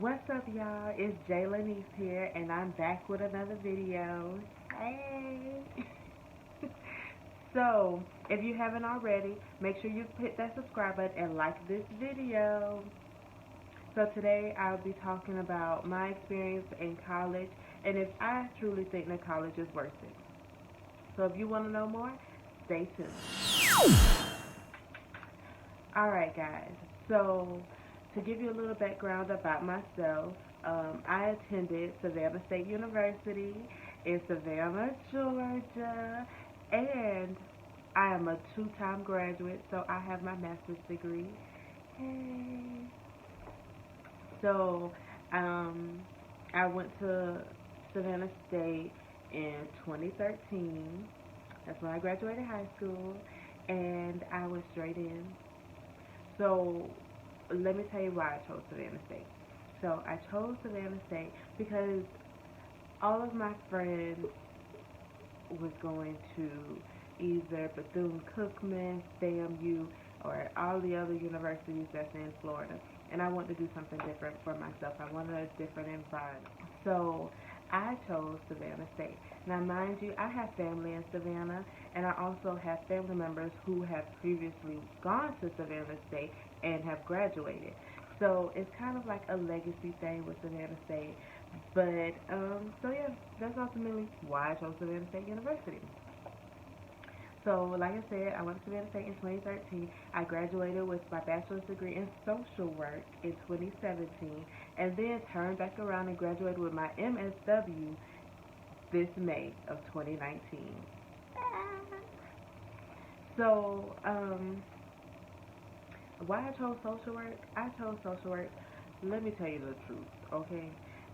What's up, y'all? It's Jaylenise here, and I'm back with another video. Hey! So, if you haven't already, make sure you hit that subscribe button and like this video. So today I'll be talking about my experience in college and if I truly think that college is worth it. So if you want to know more, stay tuned. Alright guys, so to give you a little background about myself, I attended Savannah State University in Savannah, Georgia, and I am a two-time graduate, so I have my master's degree. Hey. So, I went to Savannah State in 2013. That's when I graduated high school, and I went straight in. So, let me tell you why I chose Savannah State. So, I chose Savannah State because all of my friends was going to either Bethune-Cookman, FAMU, or all the other universities that's in Florida. And I wanted to do something different for myself. I wanted a different environment. So I chose Savannah State. Now, mind you, I have family in Savannah, and I also have family members who have previously gone to Savannah State and have graduated. So it's kind of like a legacy thing with Savannah State. But, so yeah, that's ultimately why I chose Savannah State University. So, like I said, I went to Savannah State in 2013. I graduated with my bachelor's degree in social work in 2017, and then turned back around and graduated with my MSW this May of 2019. So, why I chose social work? I chose social work, let me tell you the truth, okay?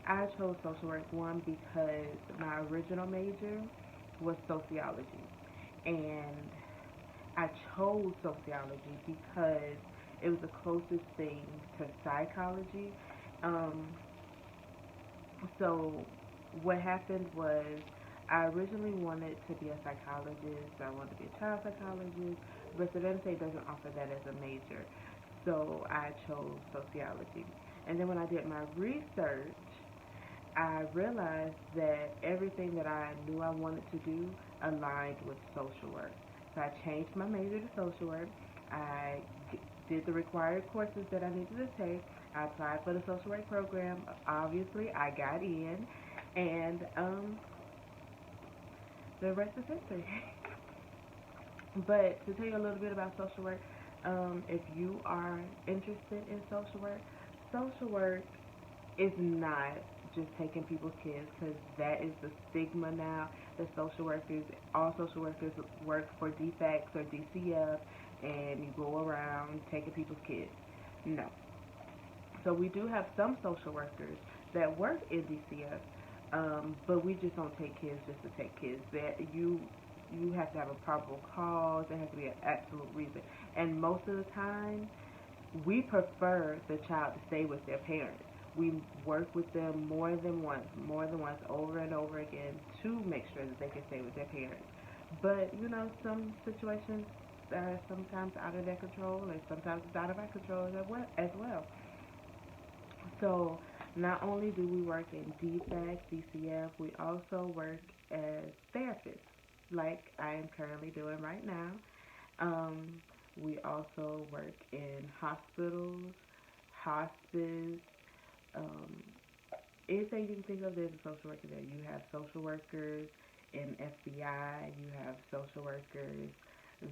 I chose social work, one, because my original major was sociology. And I chose sociology because it was the closest thing to psychology. So what happened was I originally wanted to be a psychologist. I wanted to be a child psychologist, but Savannah State doesn't offer that as a major. So I chose sociology. And then when I did my research, I realized that everything that I knew I wanted to do aligned with social work. So I changed my major to social work. I did the required courses that I needed to take. I applied for the social work program. Obviously, I got in, and the rest is history. But to tell you a little bit about social work, if you are interested in social work is not just taking people's kids, because that is the stigma now that all social workers work for DFACS or DCF, and you go around taking people's kids. No. So we do have some social workers that work in DCF, but we just don't take kids just to take kids. That you have to have a probable cause. There has to be an absolute reason. And most of the time, we prefer the child to stay with their parents. We work with them more than once, over and over again, to make sure that they can stay with their parents. But, you know, some situations are sometimes out of their control, and sometimes it's out of our control as well. So, not only do we work in DFAC, DCF, we also work as therapists, like I am currently doing right now. We also work in hospitals, hospice, anything you can think of, there's a social worker there. You have social workers in FBI, you have social workers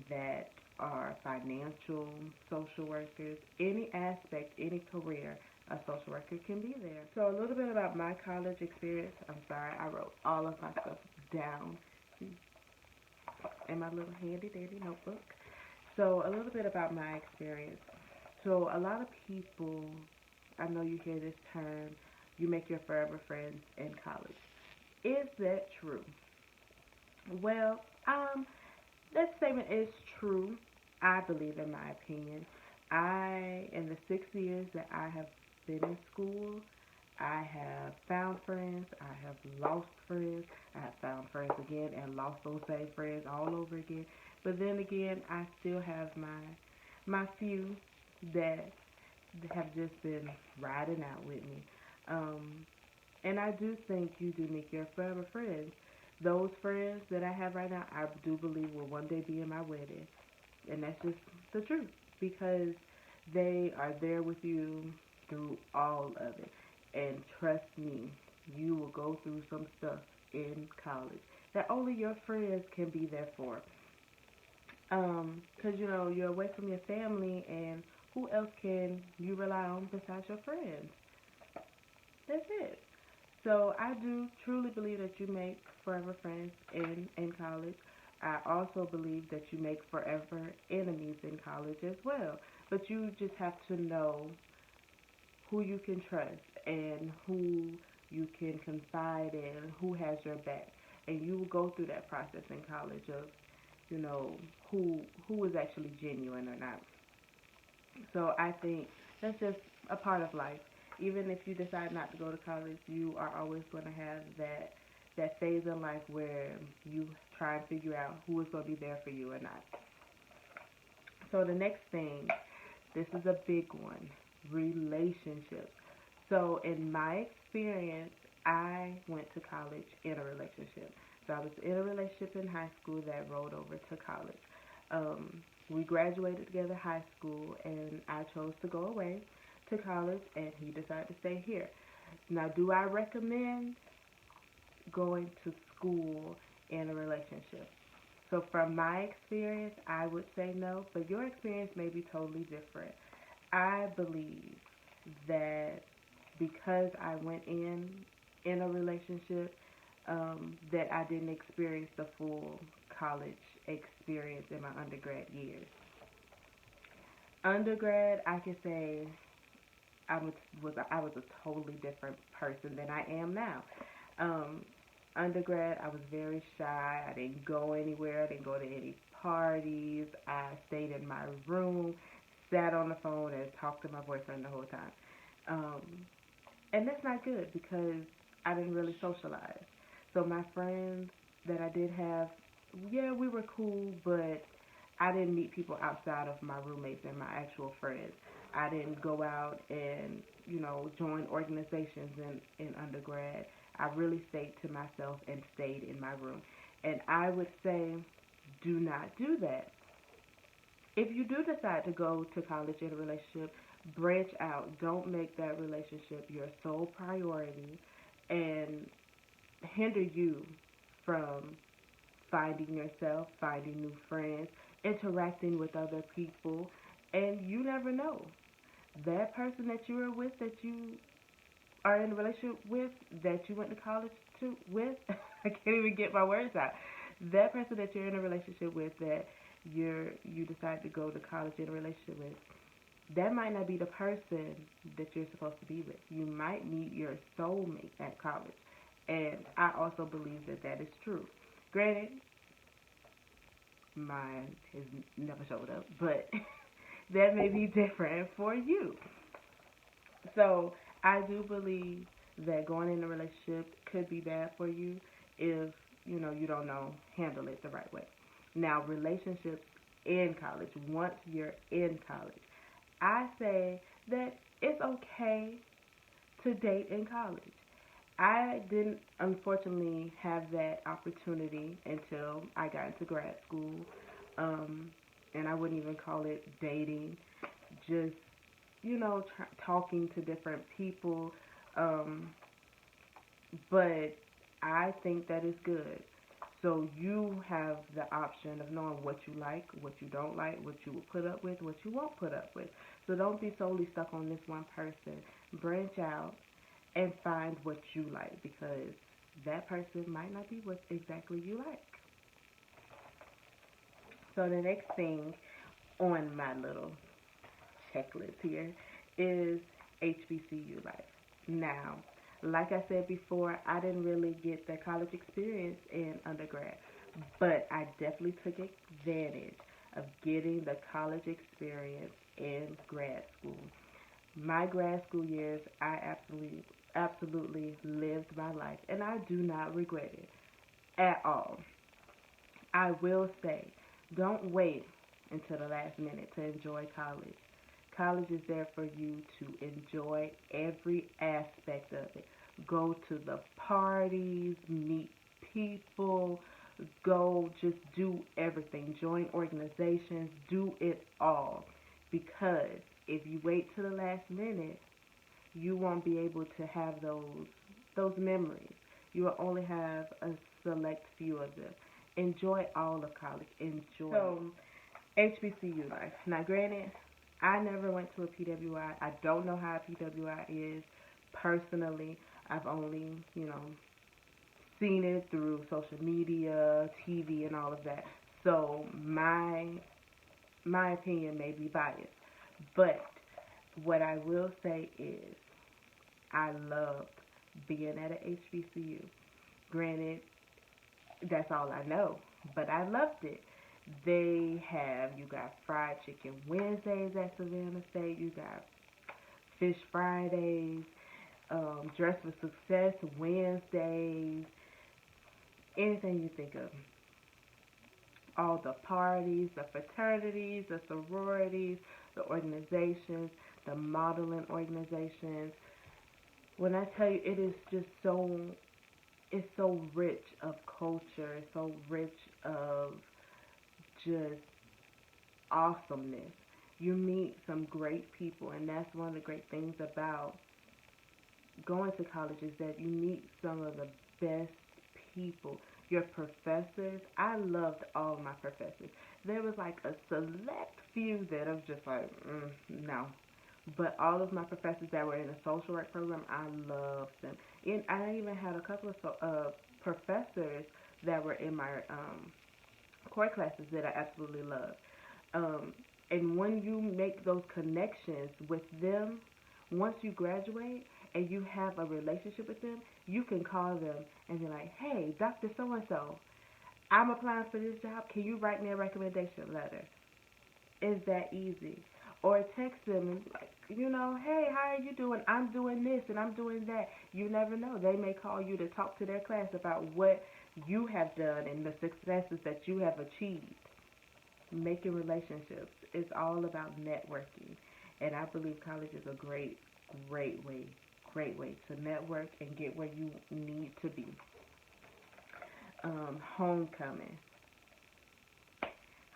that are financial social workers. Any aspect, any career, a social worker can be there. So a little bit about my college experience. I'm sorry, I wrote all of my stuff down in my little handy dandy notebook. So a little bit about my experience. So a lot of people, I know you hear this term, you make your forever friends in college. Is that true? Well, that statement is true, I believe, in my opinion. In the 6 years that I have been in school, I have found friends, I have lost friends, I have found friends again and lost those same friends all over again. But then again, I still have my few that have just been riding out with me. Um, and I do think you do make your forever friends. Those friends that I have right now, I do believe will one day be in my wedding. And that's just the truth because they are there with you through all of it. And trust me, you will go through some stuff in college that only your friends can be there for. Because you know you're away from your family, and who else can you rely on besides your friends? That's it. So I do truly believe that you make forever friends in college. I also believe that you make forever enemies in college as well. But you just have to know who you can trust and who you can confide in, who has your back. And you will go through that process in college of, you know, who is actually genuine or not. So I think that's just a part of life. Even if you decide not to go to college, you are always going to have that phase in life where you try and figure out who is going to be there for you or not. So the next thing, this is a big one, relationships. So in my experience, I went to college in a relationship. So I was in a relationship in high school that rolled over to college. We graduated together high school, and I chose to go away to college, and he decided to stay here. Now, do I recommend going to school in a relationship? So, from my experience, I would say no, but your experience may be totally different. I believe that because I went in a relationship, that I didn't experience the full college experience in my undergrad years. Undergrad, I could say I was a totally different person than I am now. Um, Undergrad, I was very shy. I didn't go anywhere. I didn't go to any parties. I stayed in my room, sat on the phone, and talked to my boyfriend the whole time. Um, and that's not good because I didn't really socialize. So my friends that I did have, yeah, we were cool, but I didn't meet people outside of my roommates and my actual friends. I didn't go out and, join organizations in undergrad. I really stayed to myself and stayed in my room. And I would say, do not do that. If you do decide to go to college in a relationship, branch out. Don't make that relationship your sole priority and hinder you from finding yourself, finding new friends, interacting with other people, and you never know. That person that you are with, that you are in a relationship with, that you went to college with, I can't even get my words out. That person that you're in a relationship with, that you decide to go to college in a relationship with, that might not be the person that you're supposed to be with. You might meet your soulmate at college, and I also believe that that is true. Granted, mine has never showed up, but that may be different for you. So I do believe that going in a relationship could be bad for you if you don't know handle it the right way. Now relationships in college, once you're in college, I say that it's okay to date in college. I didn't unfortunately have that opportunity until I got into grad school. Um, and I wouldn't even call it dating, just, talking to different people. Um, but I think that is good. So you have the option of knowing what you like, what you don't like, what you will put up with, what you won't put up with. So don't be solely stuck on this one person. Branch out and find what you like because that person might not be what exactly you like. So the next thing on my little checklist here is HBCU life. Now, like I said before, I didn't really get the college experience in undergrad, but I definitely took advantage of getting the college experience in grad school. My grad school years, I absolutely lived my life, and I do not regret it at all. I will say, don't wait until the last minute to enjoy college. College is there for you to enjoy every aspect of it. Go to the parties, meet people, go just do everything. Join organizations, do it all. Because if you wait to the last minute, you won't be able to have those memories. You will only have a select few of them. Enjoy all of college. Enjoy. So, HBCU life. Now, granted, I never went to a PWI. I don't know how a PWI is personally. I've only, seen it through social media, TV, and all of that. So my opinion may be biased, but what I will say is I loved being at a HBCU. Granted, that's all I know, but I loved it. You got fried chicken Wednesdays at Savannah State, you got fish Fridays, dress for success Wednesdays, anything you think of. All the parties, the fraternities, the sororities, the organizations, the modeling organizations. When I tell you, it is just it's so rich of culture, it's so rich of just awesomeness. You meet some great people, and that's one of the great things about going to college is that you meet some of the best people. Your professors, I loved all of my professors. There was like a select few that I was just like, no. But all of my professors that were in the social work program, I loved them. And I even had a couple of professors that were in my core classes that I absolutely loved. And when you make those connections with them, once you graduate and you have a relationship with them, you can call them and be like, hey, Dr. So-and-so, I'm applying for this job. Can you write me a recommendation letter? It's that easy. Or text them and be like, hey, how are you doing? I'm doing this and I'm doing that. You never know. They may call you to talk to their class about what you have done and the successes that you have achieved. Making relationships is all about networking. And I believe college is a great way to network and get where you need to be. Homecoming.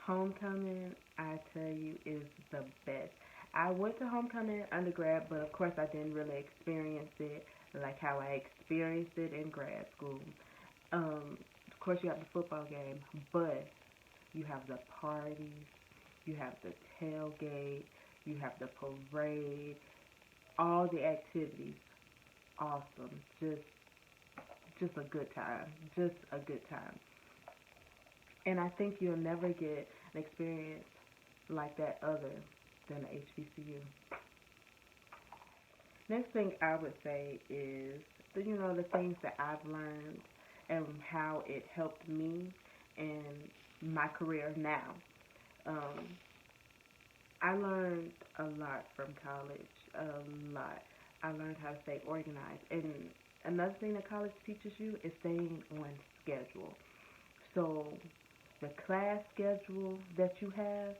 Homecoming, I tell you, is the best. I went to homecoming in undergrad, but of course I didn't really experience it like how I experienced it in grad school. Of course you have the football game, but you have the parties, you have the tailgate, you have the parade, all the activities. Awesome. Just a good time. Just a good time. And I think you'll never get an experience like that other than a HBCU. Next thing I would say is, the things that I've learned and how it helped me in my career now. I learned a lot from college, a lot. I learned how to stay organized. And another thing that college teaches you is staying on schedule. So the class schedule that you have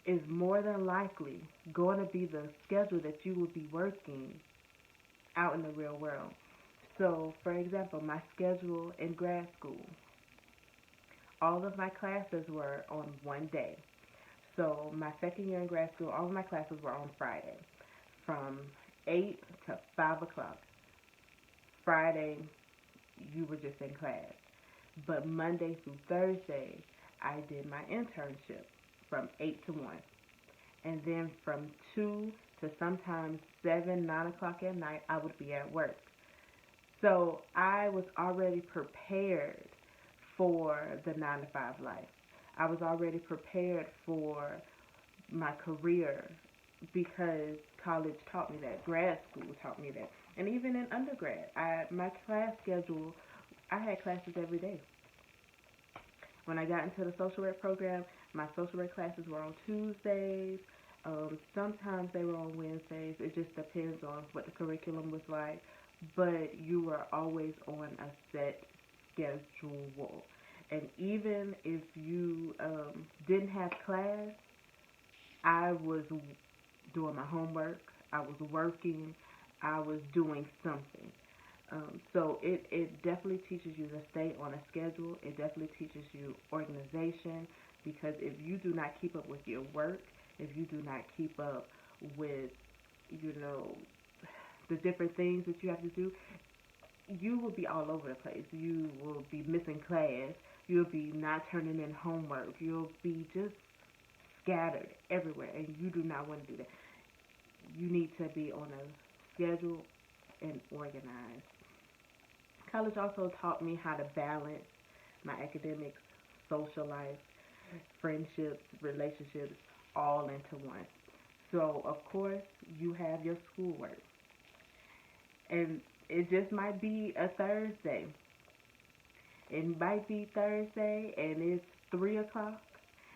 is more than likely going to be the schedule that you will be working out in the real world. So, for example, my schedule in grad school, all of my classes were on one day. So my second year in grad school, all of my classes were on Friday from 8 to 5 o'clock. Friday, you were just in class. But Monday through Thursday, I did my internship from 8 to 1. And then from 2 to sometimes 7, 9 o'clock at night, I would be at work. So I was already prepared for the 9 to 5 life. I was already prepared for my career because college taught me that. Grad school taught me that. And even in undergrad, my class schedule, I had classes every day. When I got into the social work program, my social work classes were on Tuesdays. Sometimes they were on Wednesdays. It just depends on what the curriculum was like. But you were always on a set schedule. And even if you didn't have class, I was doing my homework, I was working, I was doing something. So it definitely teaches you to stay on a schedule. It definitely teaches you organization, because if you do not keep up with your work, if you do not keep up with, you know, the different things that you have to do, you will be all over the place. You will be missing class. You'll be not turning in homework. You'll be just scattered everywhere, and you do not want to do that. You need to be on a schedule and organized. College also taught me how to balance my academics, social life, friendships, relationships, all into one. So, of course, you have your schoolwork. And it just might be a Thursday. It might be Thursday and it's 3 o'clock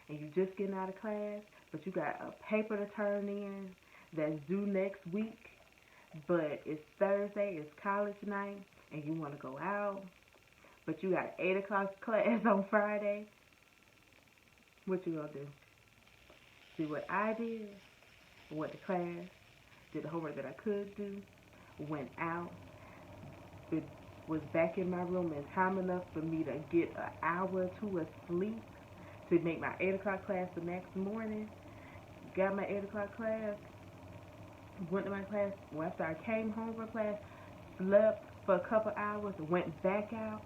and you just getting out of class, but you got a paper to turn in that's due next week, but it's Thursday, it's college night, and you want to go out, but you got 8 o'clock class on Friday. What you gonna do? See what I did? Went to class, did the homework that I could do, went out, was back in my room in time enough for me to get an hour or two of sleep to make my 8 o'clock class the next morning. Got my 8 o'clock class, went to my class. After I came home from class, slept for a couple hours, went back out.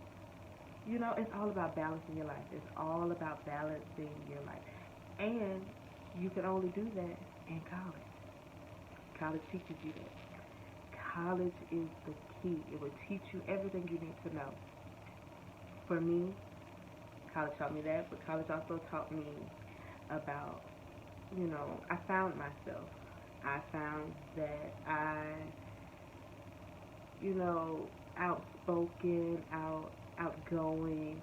You know, it's all about balancing your life. It's all about balancing your life. And you can only do that in college. College teaches you that. College is the key. It will teach you everything you need to know. For me, college taught me that, but college also taught me about, I found myself. I found that outspoken, outgoing.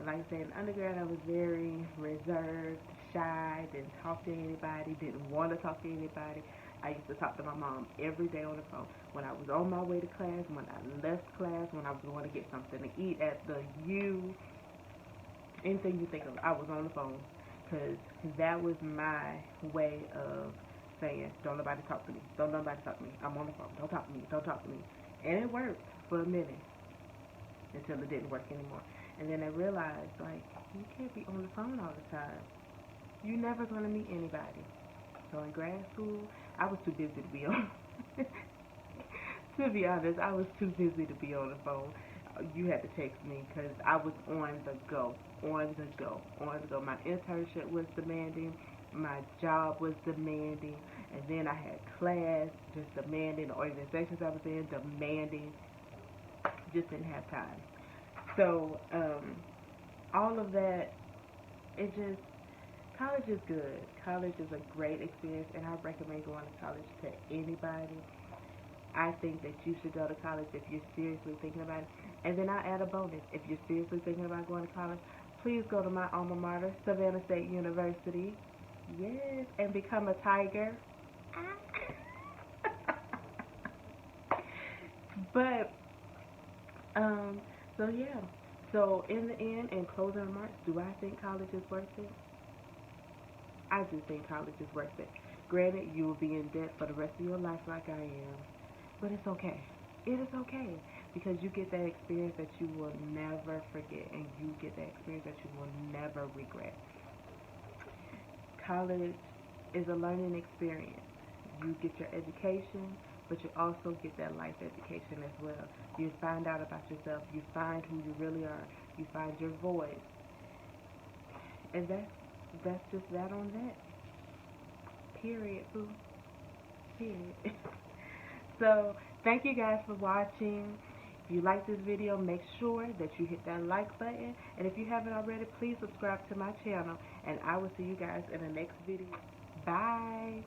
Like I said, in undergrad, I was very reserved, shy, didn't talk to anybody, didn't want to talk to anybody. I used to talk to my mom every day on the phone. When I was on my way to class, when I left class, when I was going to get something to eat at the U, anything you think of, I was on the phone. Because that was my way of saying, don't nobody talk to me. Don't nobody talk to me. I'm on the phone. Don't talk to me. Don't talk to me. And it worked for a minute until it didn't work anymore. And then I realized, you can't be on the phone all the time. You're never going to meet anybody. So in grad school, I was too busy to be on. To be honest, I was too busy to be on the phone. You had to text me because I was on the go. My internship was demanding. My job was demanding. And then I had class just demanding. The organizations I was in demanding. Just didn't have time. So all of that, college is good. College is a great experience, and I recommend going to college to anybody. I think that you should go to college if you're seriously thinking about it. And then I'll add a bonus. If you're seriously thinking about going to college, please go to my alma mater, Savannah State University. Yes, and become a tiger. But, so yeah. So in the end, in closing remarks, do I think college is worth it? I do think college is worth it. Granted, you will be in debt for the rest of your life like I am. But it's okay. It is okay. Because you get that experience that you will never forget. And you get that experience that you will never regret. College is a learning experience. You get your education, but you also get that life education as well. You find out about yourself. You find who you really are. You find your voice. And that's just that on that. Period, boo. Period. So, thank you guys for watching. If you like this video, make sure that you hit that like button. And if you haven't already, please subscribe to my channel. And I will see you guys in the next video. Bye.